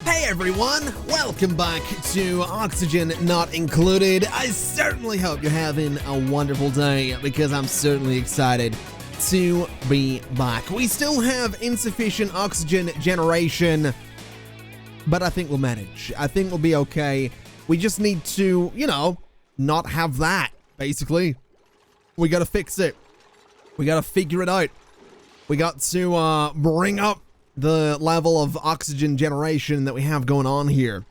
Hey everyone, welcome back to Oxygen Not Included. I certainly hope you're having a wonderful day because I'm certainly excited to be back. We still have insufficient oxygen generation, but I think we'll manage. I think we'll be okay. We just need to, not have that, basically. We gotta fix it. We gotta figure it out. We got to bring up the level of oxygen generation that we have going on here.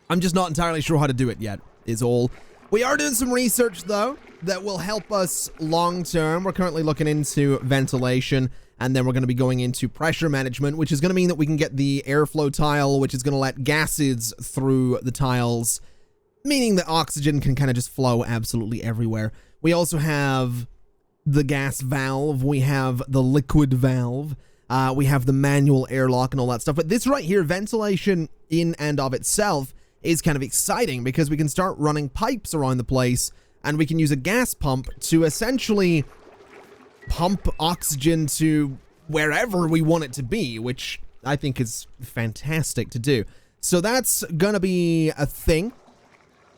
I'm just not entirely sure how to do it yet, is all. We are doing some research, though, that will help us long term. We're currently looking into ventilation, and then we're going to be going into pressure management, which is going to mean that we can get the airflow tile, which is going to let gases through the tiles, meaning that oxygen can kind of just flow absolutely everywhere. We also have the gas valve. We have the liquid valve. We have the manual airlock and all that stuff. But this right here, ventilation in and of itself, is kind of exciting because we can start running pipes around the place and we can use a gas pump to essentially pump oxygen to wherever we want it to be, which I think is fantastic to do. So that's gonna be a thing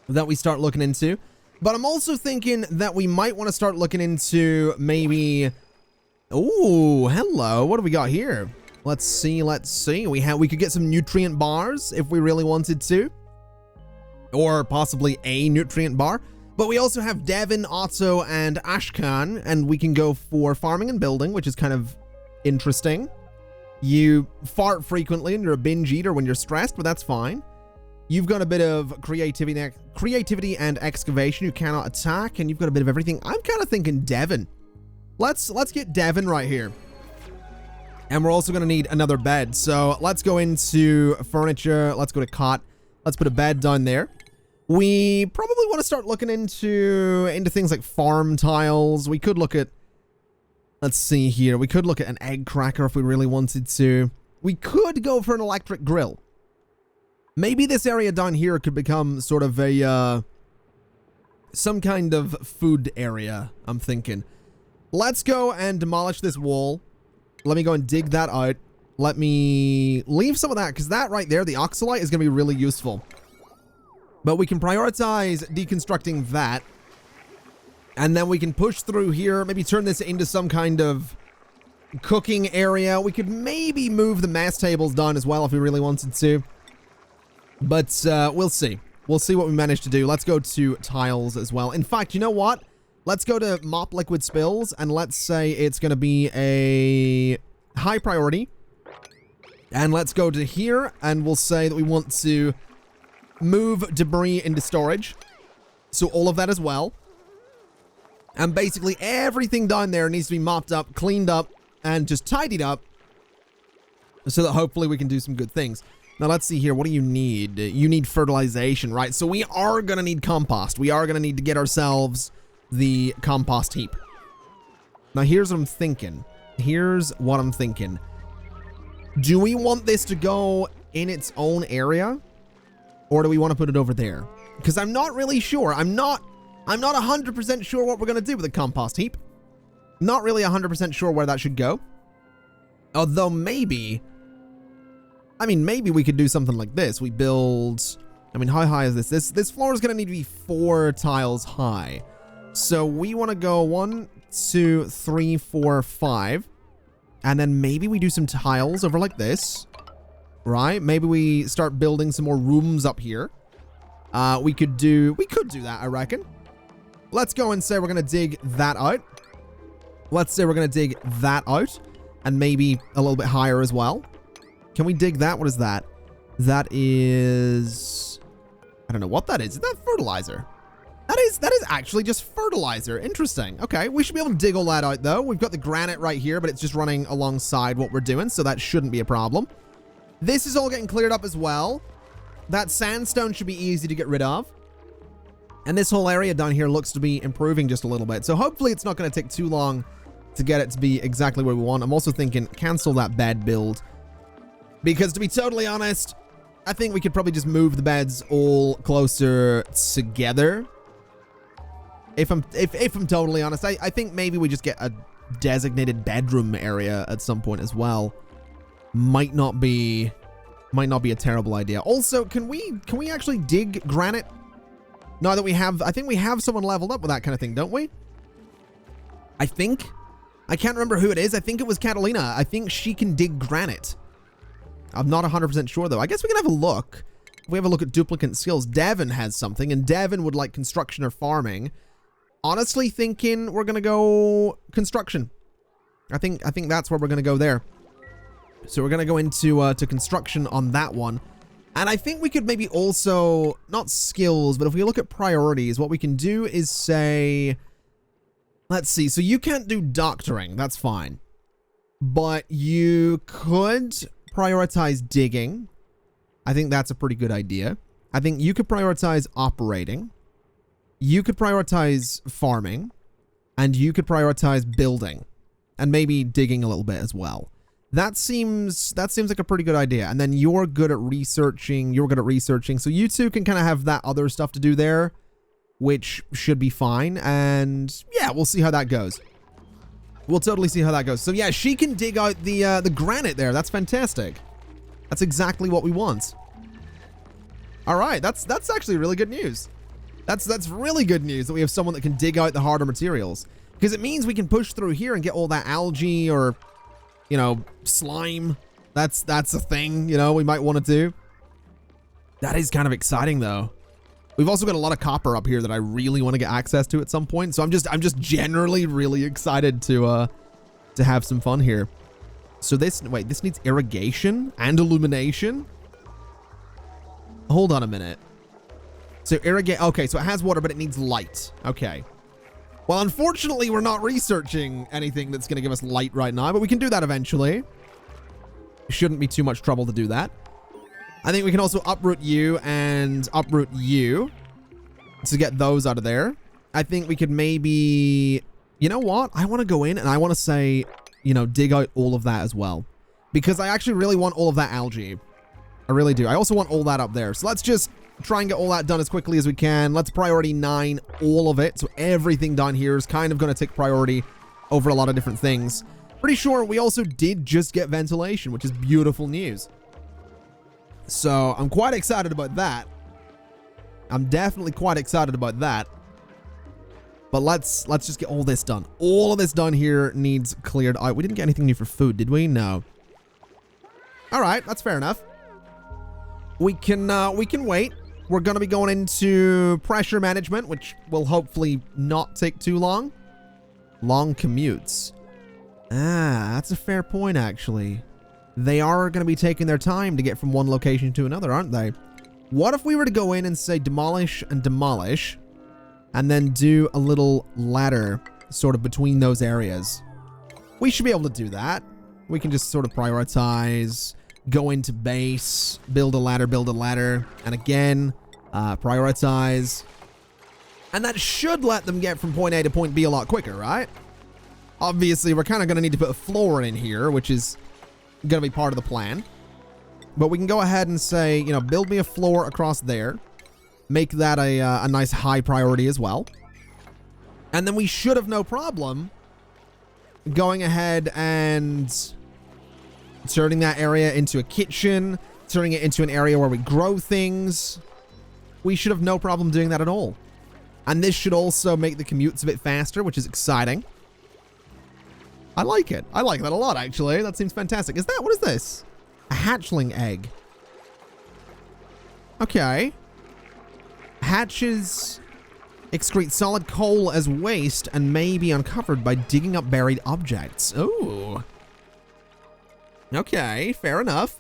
that we start looking into. But I'm also thinking that we might want to start looking into maybe... Oh, hello. What do we got here? Let's see. We could get some nutrient bars if we really wanted to. Or possibly a nutrient bar. But we also have Devon, Otto, and Ashkan, and we can go for farming and building, which is kind of interesting. You fart frequently and you're a binge eater when you're stressed, but that's fine. You've got a bit of creativity and excavation. You cannot attack, and you've got a bit of everything. I'm kind of thinking Devon. Let's get Devon right here. And we're also going to need another bed. So let's go into furniture. Let's go to cot. Let's put a bed down there. We probably want to start looking into things like farm tiles. We could look at... Let's see here. We could look at an egg cracker if we really wanted to. We could go for an electric grill. Maybe this area down here could become sort of a... some kind of food area, I'm thinking. Let's go and demolish this wall. Let me go and dig that out. Let me leave some of that, because that right there, the oxalite, is going to be really useful. But we can prioritize deconstructing that. And then we can push through here, maybe turn this into some kind of cooking area. We could maybe move the mess tables down as well if we really wanted to. But we'll see. We'll see what we manage to do. Let's go to tiles as well. In fact, you know what? Let's go to mop liquid spills, and let's say it's going to be a high priority. And let's go to here, and we'll say that we want to move debris into storage. So all of that as well. And basically everything down there needs to be mopped up, cleaned up, and just tidied up so that hopefully we can do some good things. Now let's see here. What do you need? You need fertilization, right? So we are going to need compost. We are going to need to get ourselves the compost heap. Now here's what I'm thinking. Do we want this to go in its own area? Or do we want to put it over there? Because I'm not really sure. I'm not 100% sure what we're going to do with the compost heap. Not really 100% sure where that should go. Although maybe we could do something like this. We build... how high is this? This floor is going to need to be 4 tiles high. So we want to go 1, 2, 3, 4, 5. And then maybe we do some tiles over like this. Right? Maybe we start building some more rooms up here. We could do that, I reckon. Let's go and say we're going to dig that out. And maybe a little bit higher as well. Can we dig that? What is that? That is... I don't know what that is. Is that fertilizer? That is actually just fertilizer. Interesting. Okay, we should be able to dig all that out, though. We've got the granite right here, but it's just running alongside what we're doing, so that shouldn't be a problem. This is all getting cleared up as well. That sandstone should be easy to get rid of. And this whole area down here looks to be improving just a little bit. So hopefully it's not going to take too long to get it to be exactly where we want. I'm also thinking cancel that bed build. Because to be totally honest, I think we could probably just move the beds all closer together. If I'm totally honest, I think maybe we just get a designated bedroom area at some point as well. Might not be Might not be a terrible idea. Also, can we actually dig granite? Now that we have, I think we have someone leveled up with that kind of thing, don't we? I think. I can't remember who it is. I think it was Catalina. I think she can dig granite. I'm not 100% sure, though. I guess we can have a look. If we have a look at duplicate skills, Devin has something, and Devin would like construction or farming. Honestly thinking we're going to go construction. I think that's where we're going to go there. So we're going to go into to construction on that one. And I think we could maybe also, not skills, but if we look at priorities, what we can do is say, let's see. So you can't do doctoring. That's fine. But you could prioritize digging. I think that's a pretty good idea. I think you could prioritize operating. You could prioritize farming. And you could prioritize building. And maybe digging a little bit as well. That seems like a pretty good idea. And then you're good at researching. So you two can kind of have that other stuff to do there, which should be fine. And yeah, we'll see how that goes. We'll totally see how that goes. So yeah, she can dig out the granite there. That's fantastic. That's exactly what we want. All right, that's actually really good news. That's really good news that we have someone that can dig out the harder materials, because it means we can push through here and get all that algae or, you know, slime. That's a thing, you know, we might want to do. That is kind of exciting though. We've also got a lot of copper up here that I really want to get access to at some point. So I'm just generally really excited to have some fun here. So this needs irrigation and illumination. Hold on a minute. So okay, so it has water, but it needs light. Okay. Well, unfortunately, we're not researching anything that's going to give us light right now, but we can do that eventually. Shouldn't be too much trouble to do that. I think we can also uproot you and uproot you to get those out of there. I think we could maybe, you know what? I want to go in and I want to say, you know, dig out all of that as well, because I actually really want all of that algae. I really do. I also want all that up there. So let's just try and get all that done as quickly as we can. Let's priority 9 all of it. So everything down here is kind of going to take priority over a lot of different things. Pretty sure we also did just get ventilation, which is beautiful news. So I'm quite excited about that. I'm definitely quite excited about that. But let's just get all this done. All of this done here needs cleared out. We didn't get anything new for food, did we? No. All right, that's fair enough. We can wait. We're going to be going into pressure management, which will hopefully not take too long. Long commutes. Ah, that's a fair point, actually. They are going to be taking their time to get from one location to another, aren't they? What if we were to go in and say demolish and demolish, and then do a little ladder sort of between those areas? We should be able to do that. We can just sort of prioritize, go into base, build a ladder, and again, prioritize. And that should let them get from point A to point B a lot quicker, right? Obviously, we're kind of going to need to put a floor in here, which is going to be part of the plan. But we can go ahead and say, you know, build me a floor across there. Make that a nice high priority as well. And then we should have no problem going ahead and turning that area into a kitchen, turning it into an area where we grow things. We should have no problem doing that at all. And this should also make the commutes a bit faster, which is exciting. I like it. I like that a lot, actually. That seems fantastic. What is this? A hatchling egg. Okay. Hatches excrete solid coal as waste and may be uncovered by digging up buried objects. Ooh. Okay, fair enough.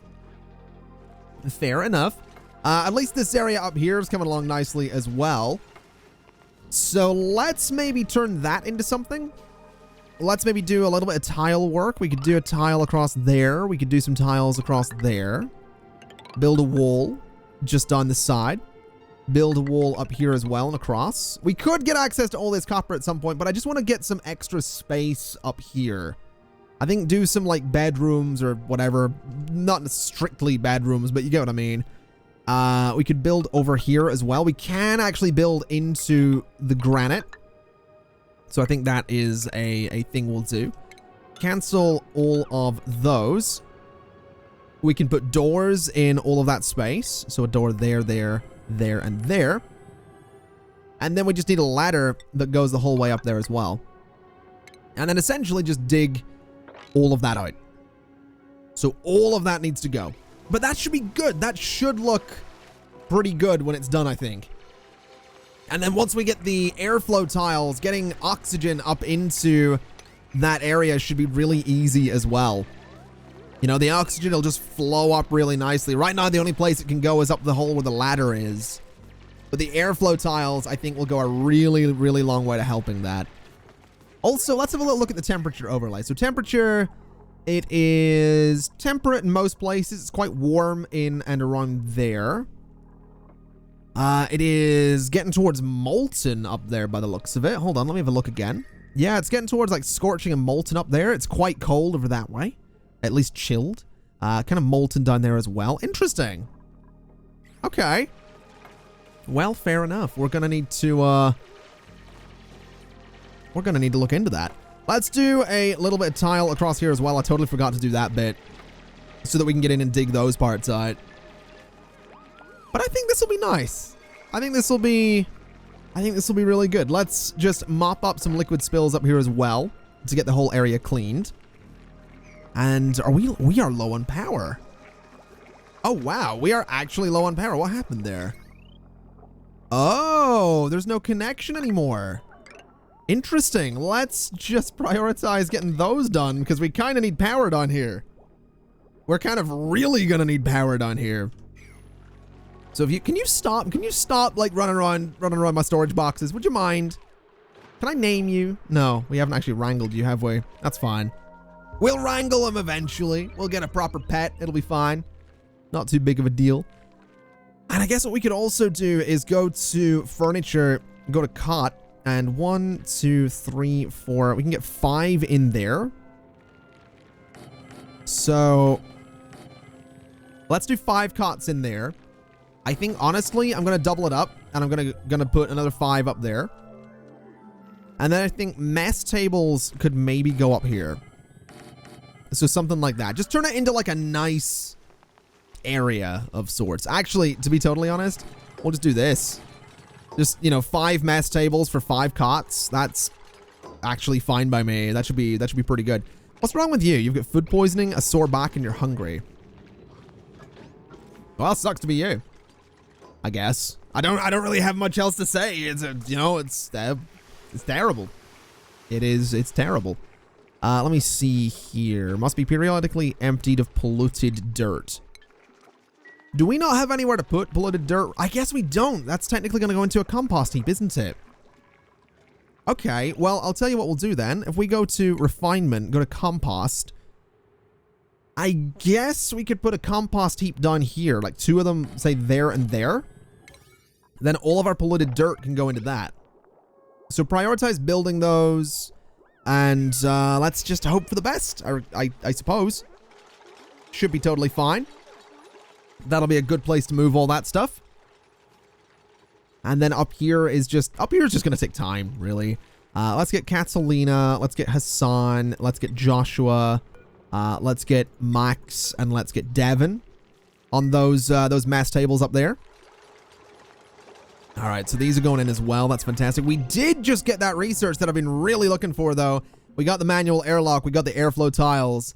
Fair enough. At least this area up here is coming along nicely as well. So let's maybe turn that into something. Let's maybe do a little bit of tile work. We could do a tile across there. We could do some tiles across there. Build a wall just on the side. Build a wall up here as well and across. We could get access to all this copper at some point, but I just want to get some extra space up here. I think do some like bedrooms or whatever. Not strictly bedrooms, but you get what I mean. We could build over here as well. We can actually build into the granite. So I think that is a thing we'll do. Cancel all of those. We can put doors in all of that space. So a door there, there, there, and there. And then we just need a ladder that goes the whole way up there as well. And then essentially just dig all of that out. So all of that needs to go. But that should be good. That should look pretty good when it's done, I think. And then once we get the airflow tiles, getting oxygen up into that area should be really easy as well. You know, the oxygen will just flow up really nicely. Right now, the only place it can go is up the hole where the ladder is. But the airflow tiles, I think, will go a really, really long way to helping that. Also, let's have a little look at the temperature overlay. So temperature, it is temperate in most places. It's quite warm in and around there. It is getting towards molten up there by the looks of it. Hold on, let me have a look again. Yeah, it's getting towards like scorching and molten up there. It's quite cold over that way. At least chilled. Kind of molten down there as well. Interesting. Okay. Well, fair enough. We're gonna need to look into that. Let's do a little bit of tile across here as well. I totally forgot to do that bit. So that we can get in and dig those parts out. But I think this will be nice. I think this will be really good. Let's just mop up some liquid spills up here as well to get the whole area cleaned. And we are low on power. Oh wow, we are actually low on power. What happened there? Oh, there's no connection anymore. Interesting. Let's just prioritize getting those done because we kind of need power down here. We're kind of really gonna need power down here. So if you can you stop like running around my storage boxes? Would you mind? Can I name you? No, we haven't actually wrangled you, have we? That's fine. We'll wrangle him eventually. We'll get a proper pet. It'll be fine. Not too big of a deal. And I guess what we could also do is go to furniture, go to cot, and 1, 2, 3, 4. We can get 5 in there. So let's do 5 cots in there. I think honestly, I'm gonna double it up, and I'm gonna put another 5 up there. And then I think mess tables could maybe go up here. So something like that. Just turn it into like a nice area of sorts. Actually, to be totally honest, we'll just do this. Just, you know, 5 mess tables for 5 cots. That's actually fine by me. That should be pretty good. What's wrong with you? You've got food poisoning, a sore back, and you're hungry. Well, sucks to be you, I guess. I don't really have much else to say. It's terrible. It's terrible. Let me see here. Must be periodically emptied of polluted dirt. Do we not have anywhere to put polluted dirt? I guess we don't. That's technically going to go into a compost heap, isn't it? Okay, well, I'll tell you what we'll do then. If we go to refinement, go to compost, I guess we could put a compost heap down here, like 2 of them, say there and there. Then all of our polluted dirt can go into that. So prioritize building those. And let's just hope for the best, I suppose. Should be totally fine. That'll be a good place to move all that stuff. And then up here is just going to take time, really. Let's get Catalina, let's get Hassan, let's get Joshua, let's get Max, and let's get Devin on those mass tables up there. All right, so these are going in as well. That's fantastic. We did just get that research that I've been really looking for, though. We got the manual airlock. We got the airflow tiles.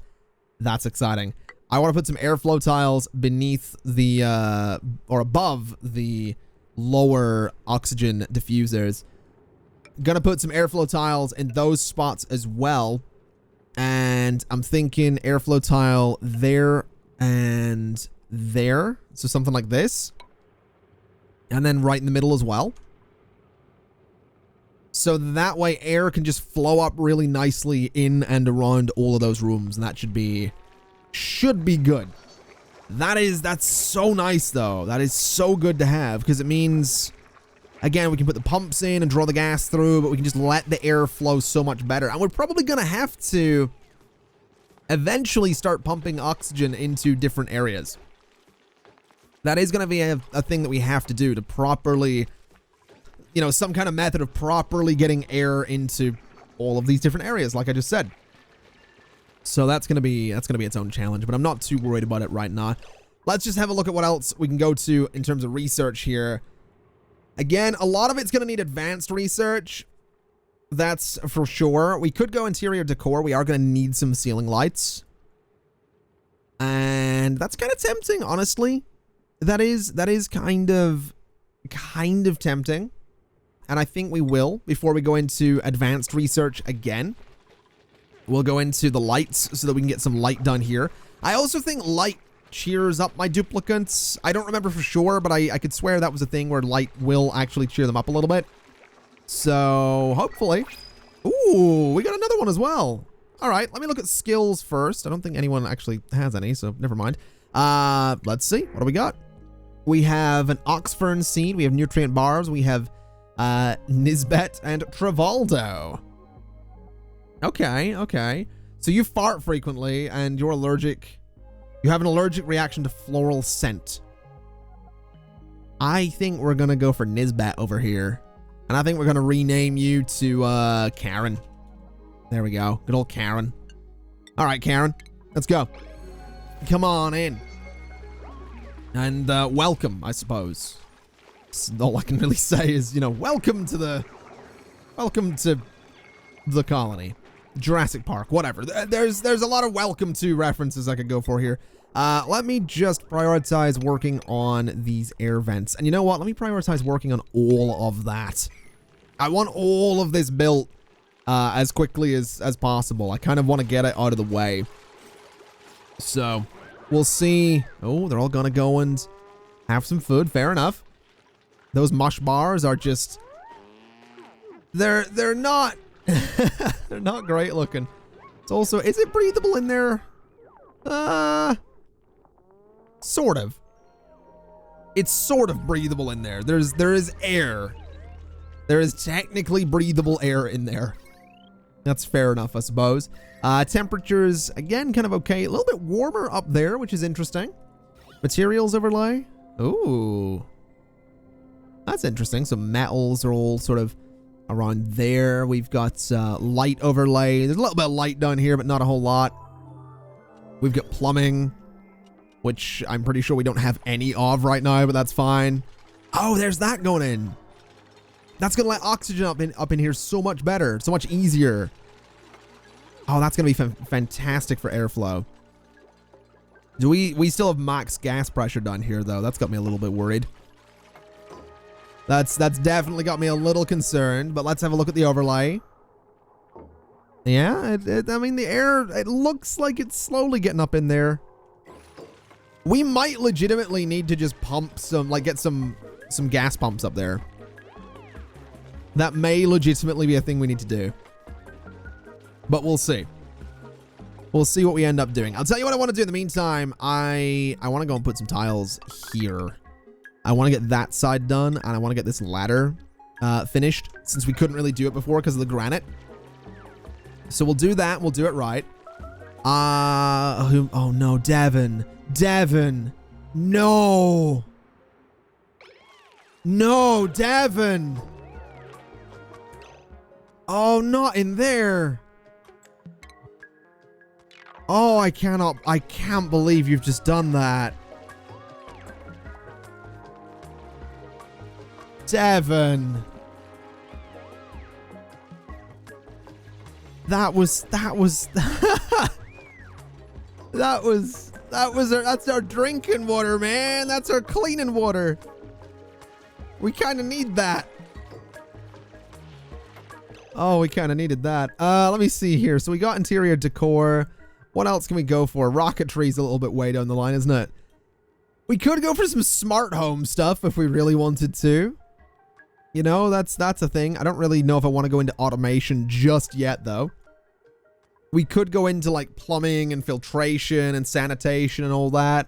That's exciting. I want to put some airflow tiles beneath the, or above the lower oxygen diffusers. Gonna put some airflow tiles in those spots as well. And I'm thinking airflow tile there and there. So something like this. And then right in the middle as well. So that way air can just flow up really nicely in and around all of those rooms. And that should be good. That's so nice though. That is so good to have because it means, again, we can put the pumps in and draw the gas through, but we can just let the air flow so much better. And we're probably going to have to eventually start pumping oxygen into different areas. That is going to be a thing that we have to do to properly, you know, some kind of method of properly getting air into all of these different areas, like I just said. So that's gonna be its own challenge, but I'm not too worried about it right now. Let's just have a look at what else we can go to in terms of research here. Again, a lot of it's gonna need advanced research. That's for sure. We could go interior decor. We are gonna need some ceiling lights. And that's kind of tempting, honestly. That is kind of tempting. And I think we will, before we go into advanced research again. We'll go into the lights so that we can get some light done here. I also think light cheers up my duplicates. I don't remember for sure, but I could swear that was a thing where light will actually cheer them up a little bit. So, hopefully. Ooh, we got another one as well. All right, let me look at skills first. I don't think anyone actually has any, so never mind. Let's see. What do we got? We have an oxfern seed. We have nutrient bars. We have Nisbet and Travaldo. Okay. So you fart frequently and you're allergic. You have an allergic reaction to floral scent. I think we're going to go for Nisbet over here. And I think we're going to rename you to Karen. There we go. Good old Karen. All right, Karen. Let's go. Come on in. And welcome, I suppose. All I can really say is, welcome to the colony. Jurassic Park, whatever. There's a lot of welcome to references I could go for here. Let me just prioritize working on these air vents. And you know what? Let me prioritize working on all of that. I want all of this built as quickly as possible. I kind of want to get it out of the way. So, we'll see. Oh, they're all gonna go and have some food. Fair enough. Those mush bars are just... They're not... they're not great looking. It's also... Is it breathable in there? Sort of. It's sort of breathable in there. There is air. There is technically breathable air in there. That's fair enough, I suppose. Temperatures, again, kind of okay. A little bit warmer up there, which is interesting. Materials overlay. Ooh. That's interesting. So metals are all sort of around there. We've got light overlay. There's a little bit of light down here, but not a whole lot. We've got plumbing, which I'm pretty sure we don't have any of right now, but that's fine. Oh, there's that going in. That's going to let oxygen up in here so much better, so much easier. Oh, that's going to be fantastic for airflow. Do we still have max gas pressure down here, though? That's got me a little bit worried. That's definitely got me a little concerned, but let's have a look at the overlay. Yeah, I mean, the air, it looks like it's slowly getting up in there. We might legitimately need to just pump some, like get some gas pumps up there. That may legitimately be a thing we need to do. But we'll see. We'll see what we end up doing. I'll tell you what I want to do in the meantime. I want to go and put some tiles here. I want to get that side done, and I want to get this ladder finished, since we couldn't really do it before because of the granite. So we'll do that. We'll do it right. Oh no, Devin. Devin. No. No, Devin. Oh, not in there. Oh, I can't believe you've just done that. Devin. That's our drinking water, man. That's our cleaning water. We kind of need that. Oh, we kind of needed that. Let me see here. So we got interior decor. What else can we go for? Rocketry's a little bit way down the line, isn't it? We could go for some smart home stuff if we really wanted to. You know, that's a thing. I don't really know if I want to go into automation just yet, though. We could go into like plumbing and filtration and sanitation and all that.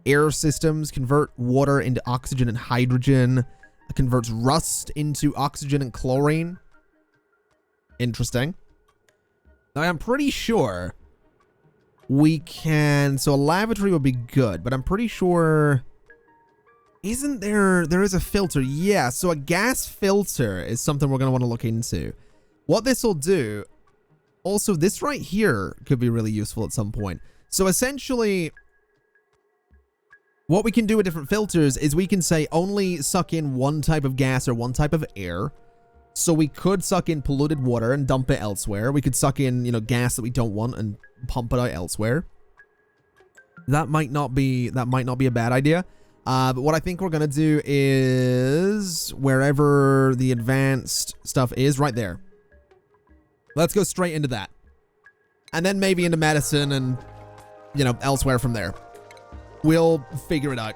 Air systems, convert water into oxygen and hydrogen. Converts rust into oxygen and chlorine. Interesting. Now, I'm pretty sure we can... So a lavatory would be good, but I'm pretty sure... Isn't there... There is a filter. Yeah, so a gas filter is something we're going to want to look into. What this will do... Also, this right here could be really useful at some point. So essentially, what we can do with different filters is we can say only suck in one type of gas or one type of air. So we could suck in polluted water and dump it elsewhere. We could suck in, you know, gas that we don't want and pump it out elsewhere. That might not be a bad idea. But what I think we're gonna do is wherever the advanced stuff is, right there. Let's go straight into that. And then maybe into medicine and, you know, elsewhere from there. We'll figure it out.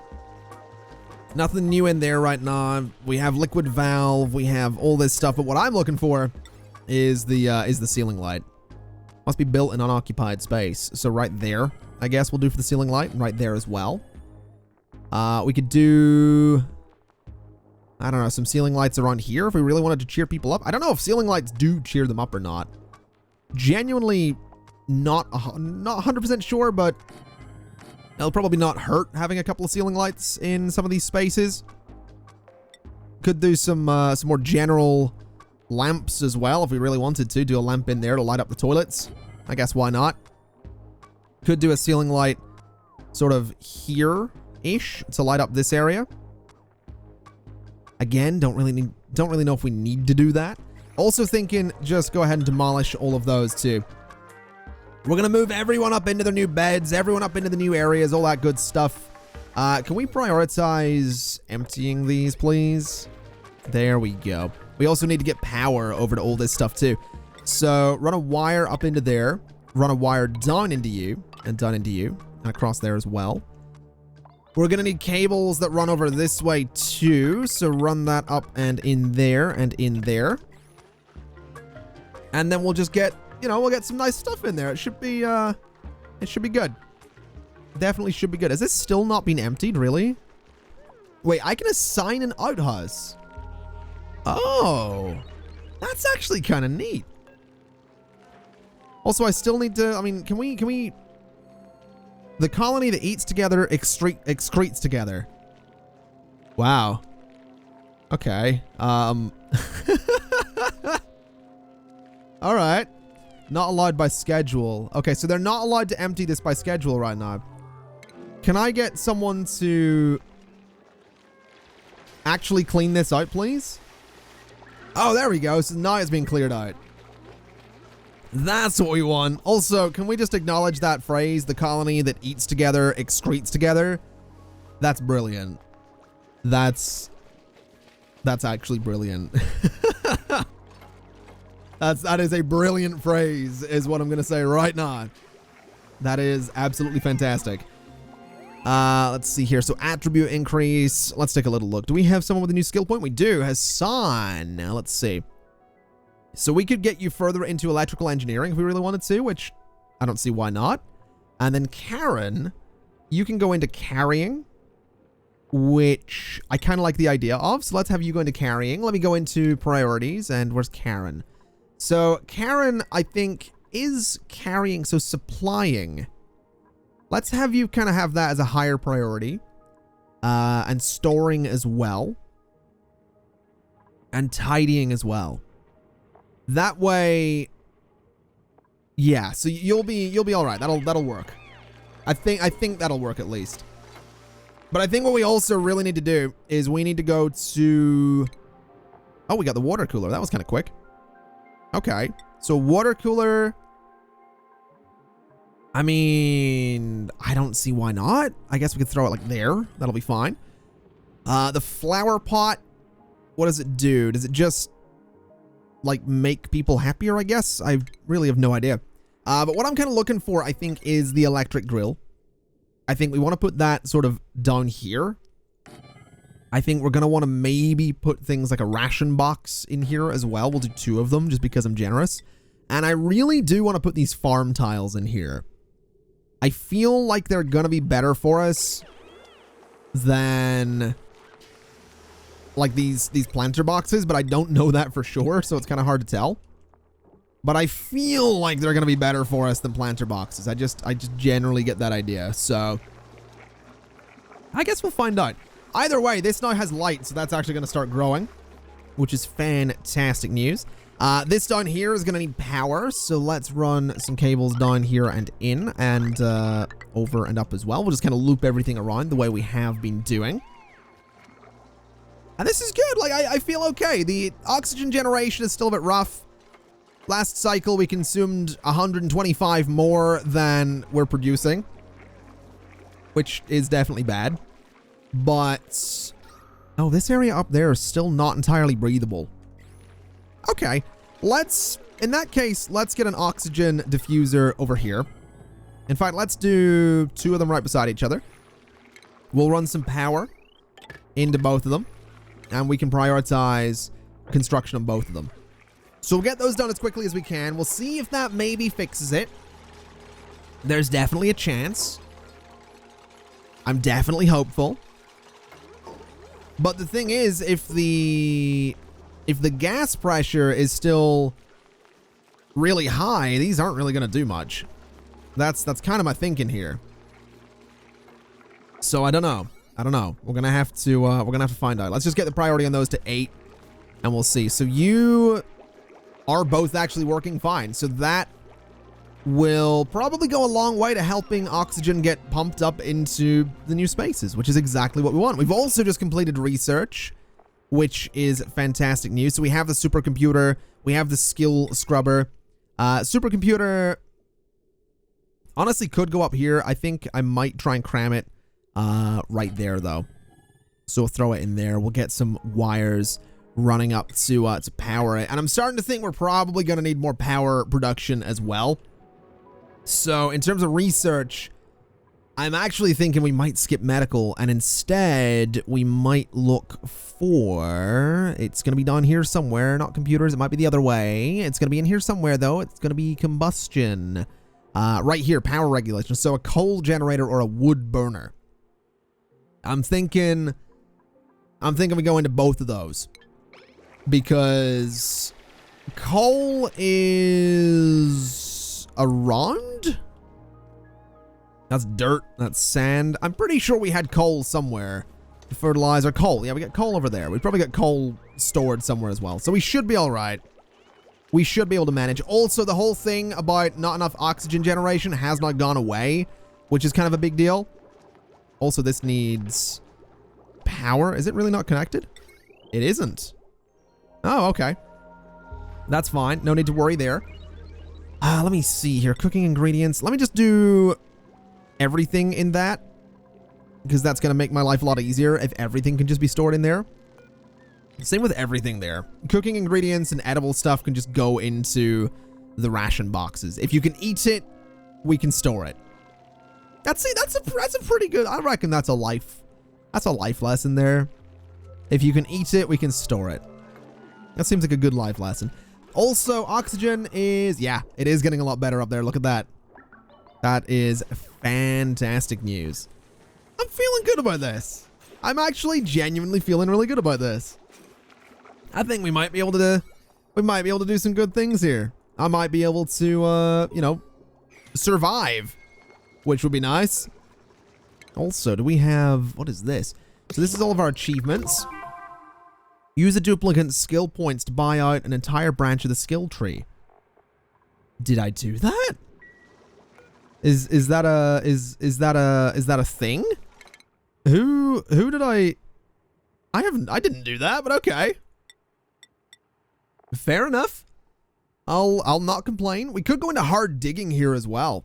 Nothing new in there right now. We have liquid valve. We have all this stuff. But what I'm looking for is the ceiling light. Must be built in unoccupied space. So right there, I guess we'll do for the ceiling light. Right there as well. We could do, I don't know, some ceiling lights around here if we really wanted to cheer people up. I don't know if ceiling lights do cheer them up or not. Genuinely not 100% sure, but it'll probably not hurt having a couple of ceiling lights in some of these spaces. Could do some more general lamps as well if we really wanted to. Do a lamp in there to light up the toilets. I guess why not? Could do a ceiling light sort of here-ish to light up this area. Again, don't really know if we need to do that. Also thinking just go ahead and demolish all of those too. We're going to move everyone up into their new beds, everyone up into the new areas, all that good stuff. Can we prioritize emptying these, please? There we go. We also need to get power over to all this stuff, too. So, run a wire up into there. Run a wire down into you. And down into you. And across there as well. We're going to need cables that run over this way, too. So, run that up and in there and in there. And then we'll just get... You know, we'll get some nice stuff in there. It should be good. Definitely should be good. Has this still not been emptied, really? Wait, I can assign an outhouse. Oh, that's actually kind of neat. Also, I still need to, I mean, can we, the colony that eats together excretes together. Wow. Okay. All right. Not allowed by schedule. Okay, so they're not allowed to empty this by schedule right now. Can I get someone to actually clean this out, please? Oh, there we go. So now it's being cleared out. That's what we want. Also, can we just acknowledge that phrase, the colony that eats together, excretes together? That's brilliant. That's actually brilliant. That is a brilliant phrase, is what I'm going to say right now. That is absolutely fantastic. Let's see here. So attribute increase. Let's take a little look. Do we have someone with a new skill point? We do. Hassan. Now, let's see. So we could get you further into electrical engineering if we really wanted to, which I don't see why not. And then Karen, you can go into carrying, which I kind of like the idea of. So let's have you go into carrying. Let me go into priorities. And where's Karen? So Karen, I think, is carrying, so supplying. Let's have you kind of have that as a higher priority. And storing as well. And tidying as well. That way, yeah, so you'll be all right. That'll work. I think that'll work at least. But I think what we also really need to do is we need to go to, oh, we got the water cooler. That was kind of quick. Okay, so water cooler. I mean, I don't see why not. I guess we could throw it like there. That'll be fine. The flower pot, what does it do? Does it just like make people happier, I guess? I really have no idea. But what I'm kind of looking for, I think, is the electric grill. I think we want to put that sort of down here. I think we're going to want to maybe put things like a ration box in here as well. We'll do 2 of them just because I'm generous. And I really do want to put these farm tiles in here. I feel like they're going to be better for us than like these planter boxes, but I don't know that for sure, so it's kind of hard to tell. But I feel like they're going to be better for us than planter boxes. I just generally get that idea. So I guess we'll find out. Either way, this now has light, so that's actually going to start growing, which is fantastic news. This down here is going to need power, so let's run some cables down here and in, and over and up as well. We'll just kind of loop everything around the way we have been doing. And this is good. Like, I feel okay. The oxygen generation is still a bit rough. Last cycle, we consumed 125 more than we're producing, which is definitely bad. But, oh, this area up there is still not entirely breathable. Okay, in that case, let's get an oxygen diffuser over here. In fact, let's do 2 of them right beside each other. We'll run some power into both of them, and we can prioritize construction on both of them. So we'll get those done as quickly as we can. We'll see if that maybe fixes it. There's definitely a chance. I'm definitely hopeful. But the thing is, if the gas pressure is still really high, these aren't really going to do much. That's kind of my thinking here. So I don't know. We're gonna have to find out. Let's just get the priority on those to 8, and we'll see. So you are both actually working fine. So that will probably go a long way to helping oxygen get pumped up into the new spaces, which is exactly what we want. We've also just completed research, which is fantastic news. So we have the supercomputer, we have the skill scrubber. Supercomputer honestly could go up here. I think I might try and cram it right there though. So we'll throw it in there. We'll get some wires running up to power it. And I'm starting to think we're probably going to need more power production as well. So in terms of research, I'm actually thinking we might skip medical, and instead we might look for, it's going to be down here somewhere, not computers. It might be the other way. It's going to be in here somewhere though. It's going to be combustion. Right here, power regulation. So a coal generator or a wood burner. I'm thinking we go into both of those, because coal is around. That's dirt. That's sand. I'm pretty sure we had coal somewhere. Fertilizer, coal. Yeah, we got coal over there. We probably got coal stored somewhere as well. So we should be all right. We should be able to manage. Also, the whole thing about not enough oxygen generation has not gone away, which is kind of a big deal. Also, this needs power. Is it really not connected? It isn't. Oh, okay. That's fine. No need to worry there. Let me see here. Cooking ingredients. Let me just do everything in that, because that's going to make my life a lot easier if everything can just be stored in there. Same with everything there. Cooking ingredients and edible stuff can just go into the ration boxes. If you can eat it, we can store it. That's a pretty good, I reckon that's a life lesson there. If you can eat it, we can store it. That seems like a good life lesson. Also, oxygen is, yeah, it is getting a lot better up there. Look at that. That is fantastic news. I'm feeling good about this. I'm actually genuinely feeling really good about this. I think we might be able to do some good things here. I might be able to, you know, survive, which would be nice. Also, do we have, what is this? So this is all of our achievements. Use a duplicate skill points to buy out an entire branch of the skill tree. Did I do that? Is that a thing? Who did I didn't do that, but okay. Fair enough. I'll not complain. We could go into hard digging here as well.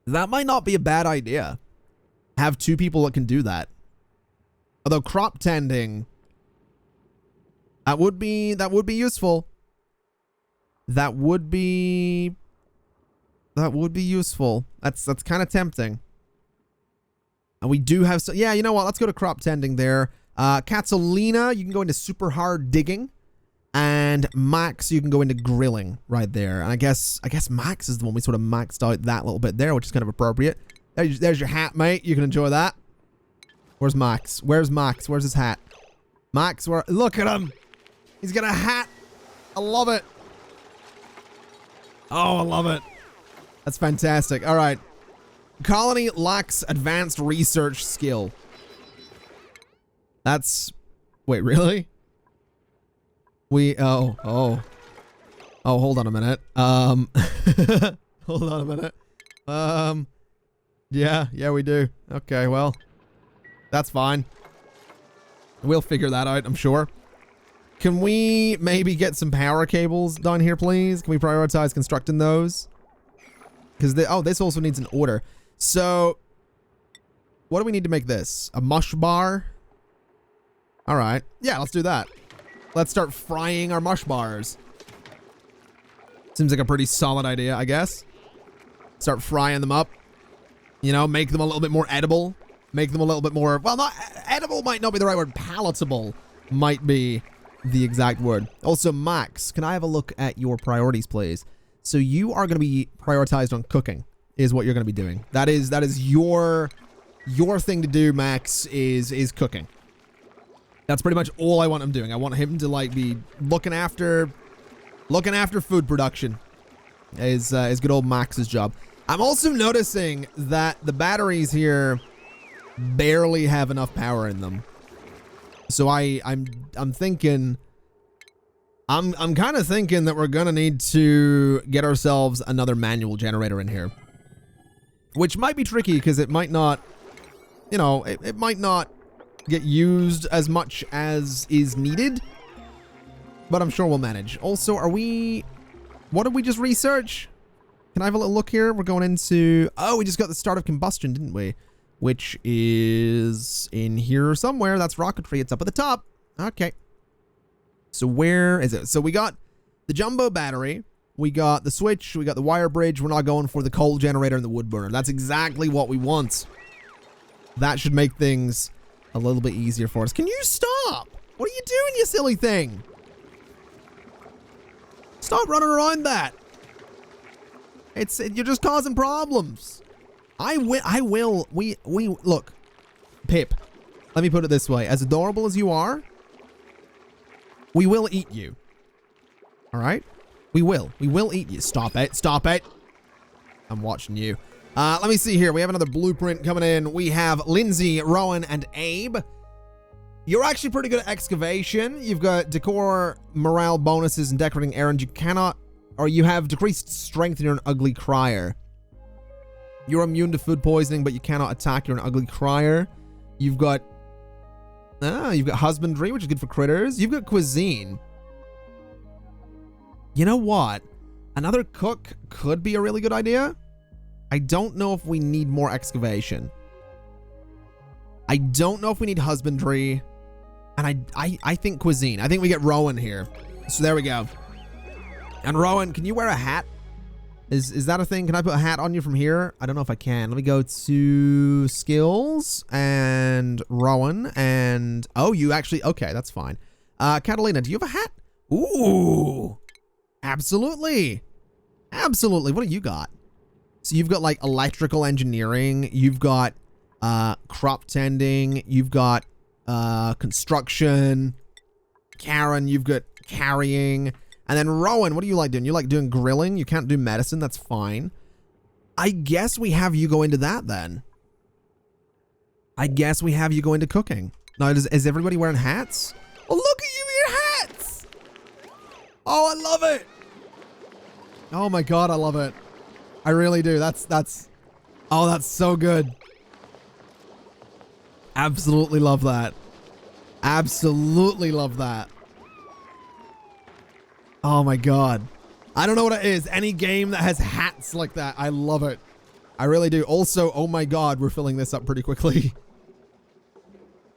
That might not be a bad idea. Have 2 people that can do that. Although crop tending, that would be useful. That would be useful. That's kind of tempting. And we do have, so yeah, you know what? Let's go to crop tending there. Catalina, you can go into super hard digging. And Max, you can go into grilling right there. And I guess Max is the one we sort of maxed out that little bit there, which is kind of appropriate. There's your hat, mate. You can enjoy that. Where's Max? Where's Max? Where's his hat? Max, look at him. He's got a hat. I love it. Oh, I love it. That's fantastic. All right. Colony lacks advanced research skill. Wait, really? Oh, hold on a minute. Hold on a minute. Yeah, we do. Okay, well, that's fine. We'll figure that out, I'm sure. Can we maybe get some power cables down here, please? Can we prioritize constructing those? Because this also needs an order. So, what do we need to make this? A mush bar? All right. Yeah, let's do that. Let's start frying our mush bars. Seems like a pretty solid idea, I guess. Start frying them up. You know, make them a little bit more edible. Make them a little bit more, well, not edible might not be the right word. Palatable might be the exact word. Also, Max, can I have a look at your priorities, please? So you are going to be prioritized on cooking, is what you're going to be doing. That is your thing to do, Max, is cooking. That's pretty much all I want him doing. I want him to like be looking after food production. Is good old Max's job. I'm also noticing that the batteries here barely have enough power in them. So I'm thinking, I'm kind of thinking that we're gonna need to get ourselves another manual generator in here, which might be tricky because it might not, you know, it might not get used as much as is needed, but I'm sure we'll manage. Also, what did we just research? Can I have a little look here? We're going into, we just got the start of combustion, didn't we? Which is in here somewhere. That's rocketry. It's up at the top. Okay. So where is it? So we got the jumbo battery. We got the switch. We got the wire bridge. We're not going for the coal generator and the wood burner. That's exactly what we want. That should make things a little bit easier for us. Can you stop? What are you doing, you silly thing? Stop running around that. You're just causing problems. We look, Pip, let me put it this way. As adorable as you are, we will eat you. All right? We will eat you. Stop it. Stop it. I'm watching you. Let me see here. We have another blueprint coming in. We have Lindsay, Rowan, and Abe. You're actually pretty good at excavation. You've got decor, morale bonuses, and decorating errands. You have decreased strength and you're an ugly crier. You're immune to food poisoning, but you cannot attack. You're an ugly crier. You've got husbandry, which is good for critters. You've got cuisine. You know what? Another cook could be a really good idea. I don't know if we need more excavation. I don't know if we need husbandry. And I think cuisine. I think we get Rowan here. So there we go. And Rowan, can you wear a hat? Is that a thing? Can I put a hat on you from here? I don't know if I can. Let me go to skills and Rowan and you actually, okay, that's fine. Catalina, do you have a hat? Ooh, absolutely. Absolutely. What do you got? So you've got like electrical engineering. You've got crop tending. You've got construction. Karen, you've got carrying. And then Rowan, what do you like doing? You like doing grilling? You can't do medicine. That's fine. I guess we have you go into that then. I guess we have you go into cooking. Now, is everybody wearing hats? Oh, look at you in your hats. Oh, I love it. Oh my God, I love it. I really do. That's so good. Absolutely love that. Absolutely love that. Oh my God. I don't know what it is. Any game that has hats like that, I love it. I really do. Also, oh my God, we're filling this up pretty quickly.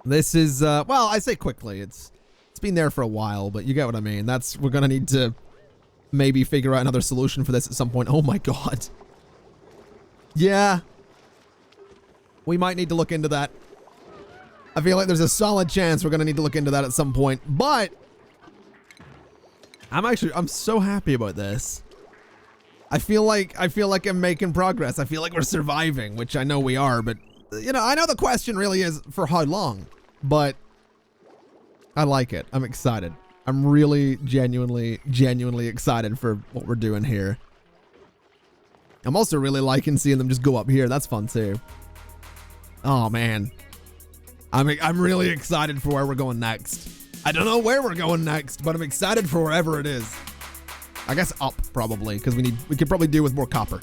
This is, well, I say quickly. It's been there for a while, but you get what I mean. We're gonna need to maybe figure out another solution for this at some point. Oh my God. Yeah. We might need to look into that. I feel like there's a solid chance we're gonna need to look into that at some point, but I'm so happy about this. I feel like I'm making progress. I feel like we're surviving, which I know we are, but you know, I know the question really is for how long, but I like it. I'm excited. I'm really genuinely excited for what we're doing here. I'm also really liking seeing them just go up here. That's fun too. Oh man. I'm really excited for where we're going next. I don't know where we're going next, but I'm excited for wherever it is. I guess up, probably, because we could probably do with more copper.